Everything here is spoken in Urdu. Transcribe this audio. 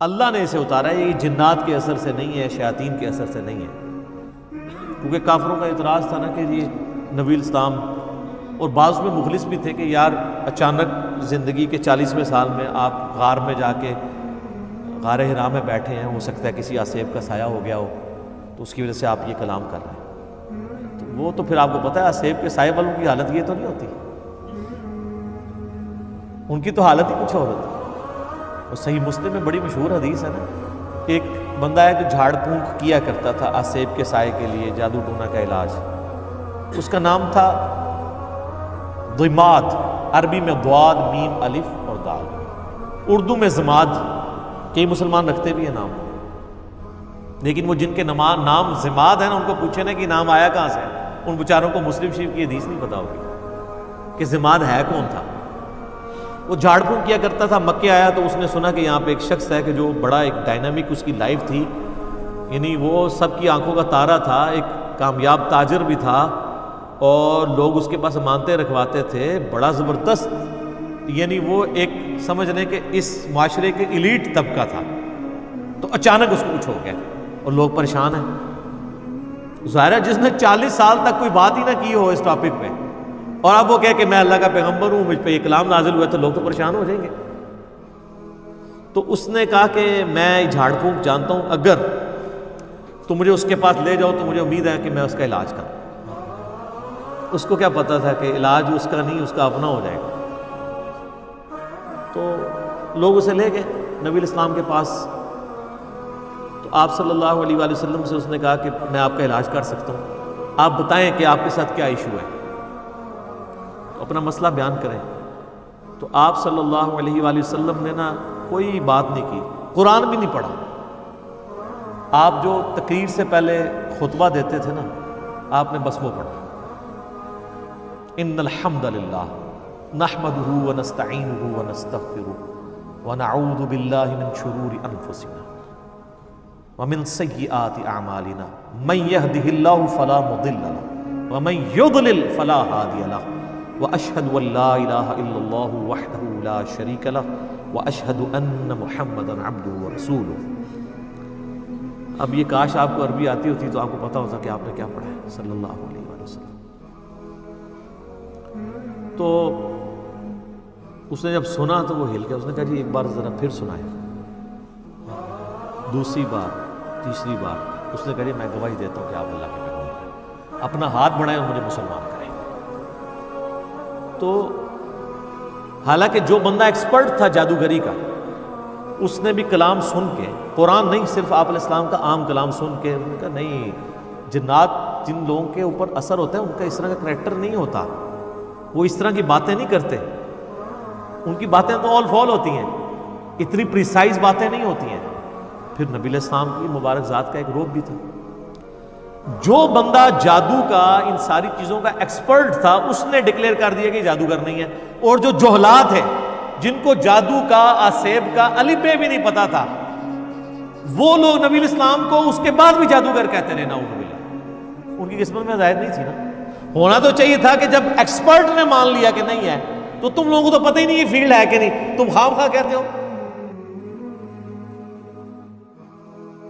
اللہ نے اسے اتارا ہے، یہ جنات کے اثر سے نہیں ہے، شیاطین کے اثر سے نہیں ہے۔ کیونکہ کافروں کا اعتراض تھا نا کہ یہ نبی الاسلام، اور بعض میں مخلص بھی تھے کہ یار اچانک زندگی کے 40ویں سال میں آپ غار میں جا کے غار حرا میں بیٹھے ہیں، ہو سکتا ہے کسی آسیب کا سایہ ہو گیا ہو تو اس کی وجہ سے آپ یہ کلام کر رہے ہیں، تو وہ تو پھر آپ کو پتہ ہے آسیب کے سائے والوں کی حالت یہ تو نہیں ہوتی، ان کی تو حالت ہی کچھ اور ہوتی ہے۔ اور صحیح مسلم میں بڑی مشہور حدیث ہے نا، ایک بندہ ہے جو جھاڑ پھونک کیا کرتا تھا آسیب کے سائے کے لیے، جادو ٹونا کا علاج، اس کا نام تھا ضماد، عربی میں ضاد میم الف اور دال، اردو میں ضماد، کئی مسلمان رکھتے بھی ہیں نام، لیکن وہ جن کے نام ضماد ہیں نا، ان کو پوچھے نا کہ نام آیا کہاں سے، ان بیچاروں کو مسلم شریف کی حدیث نہیں پتا ہوگی کہ ضماد ہے کون تھا۔ وہ جھاڑ پھونک کیا کرتا تھا، مکے آیا تو اس نے سنا کہ یہاں پہ ایک شخص ہے کہ جو بڑا ایک ڈائنامک اس کی لائف تھی، یعنی وہ سب کی آنکھوں کا تارا تھا، ایک کامیاب تاجر بھی تھا، اور لوگ اس کے پاس امانتیں رکھواتے تھے، بڑا زبردست، یعنی وہ ایک سمجھ لیں کہ اس معاشرے کے ایلیٹ طبقہ تھا۔ تو اچانک اس کو کچھ ہو گیا اور لوگ پریشان ہیں۔ ظاہر ہے جس نے 40 سال تک کوئی بات ہی نہ کی ہو اس ٹاپک پہ، اور اب وہ کہے کہ میں اللہ کا پیغمبر ہوں، مجھ پہ یہ کلام نازل ہوا ہے، تو لوگ تو پریشان ہو جائیں گے۔ تو اس نے کہا کہ میں جھاڑ پھونک جانتا ہوں، اگر تم مجھے اس کے پاس لے جاؤ تو مجھے امید ہے کہ میں اس کا علاج کروں۔ اس کو کیا پتا تھا کہ علاج اس کا نہیں، اس کا اپنا ہو جائے گا۔ تو لوگ اسے لے گئے نبی الاسلام کے پاس، تو آپ صلی اللہ علیہ وآلہ وسلم سے اس نے کہا کہ میں آپ کا علاج کر سکتا ہوں، آپ بتائیں کہ آپ کے ساتھ کیا ایشو ہے، تو اپنا مسئلہ بیان کریں۔ تو آپ صلی اللہ علیہ وآلہ وسلم نے نا کوئی بات نہیں کی، قرآن بھی نہیں پڑھا۔ آپ جو تقریر سے پہلے خطبہ دیتے تھے نا، آپ نے بس وہ پڑھا، ان الحمد للہ نحمده ونستعینه ونستغفره ونعوذ باللہ من شرور انفسنا ومن سیئات اعمالنا من يهده الله فلا مضل له ومن يضلل فلا هادي له واشهد ان لا اله الا الله وحده لا شريك له واشهد ان محمدا عبده ورسوله۔ اب یہ کاش آپ کو عربی آتی ہوتی تو آپ کو پتا ہوتا کہ آپ نے کیا پڑھا ہے صلی اللہ علیہ وسلم۔ تو اس نے جب سنا تو وہ ہل گیا، اس نے کہا جی ایک بار ذرا پھر سنائیں۔ دوسری بار، تیسری بار، اس نے کہا جی میں گواہی دیتا ہوں کہ آپ اللہ کے پیغمبر ہیں، اپنا ہاتھ بڑھائیں اور مجھے مسلمان کریں۔ تو حالانکہ جو بندہ ایکسپرٹ تھا جادوگری کا، اس نے بھی کلام سن کے، قرآن نہیں صرف آپ علیہ السلام کا عام کلام سن کے، انہوں نے کہا نہیں، جنات جن لوگوں کے اوپر اثر ہوتا ہے ان کا اس طرح کا کریکٹر نہیں ہوتا، وہ اس طرح کی باتیں نہیں کرتے، ان کی باتیں تو آل فال ہوتی ہیں، اتنی پریسائز باتیں نہیں ہوتی ہیں۔ پھر نبی علیہ السلام کی مبارک ذات کا ایک روب بھی تھا۔ جو بندہ جادو کا، ان ساری چیزوں کا ایکسپرٹ تھا، اس نے ڈکلیئر کر دیا کہ جادوگر نہیں ہے، اور جو جہلات ہیں جن کو جادو کا، آسیب کا الف بے بھی نہیں پتا تھا، وہ لوگ نبی علیہ السلام کو اس کے بعد بھی جادوگر کہتے رہے، نعوذ باللہ۔ ان کی قسمت میں ہدایت نہیں تھی نا، ہونا تو چاہیے تھا کہ جب ایکسپرٹ نے مان لیا کہ نہیں ہے، تو تم لوگوں کو تو پتہ ہی نہیں یہ فیلڈ ہے کہ نہیں، تم خواہ کہتے ہو۔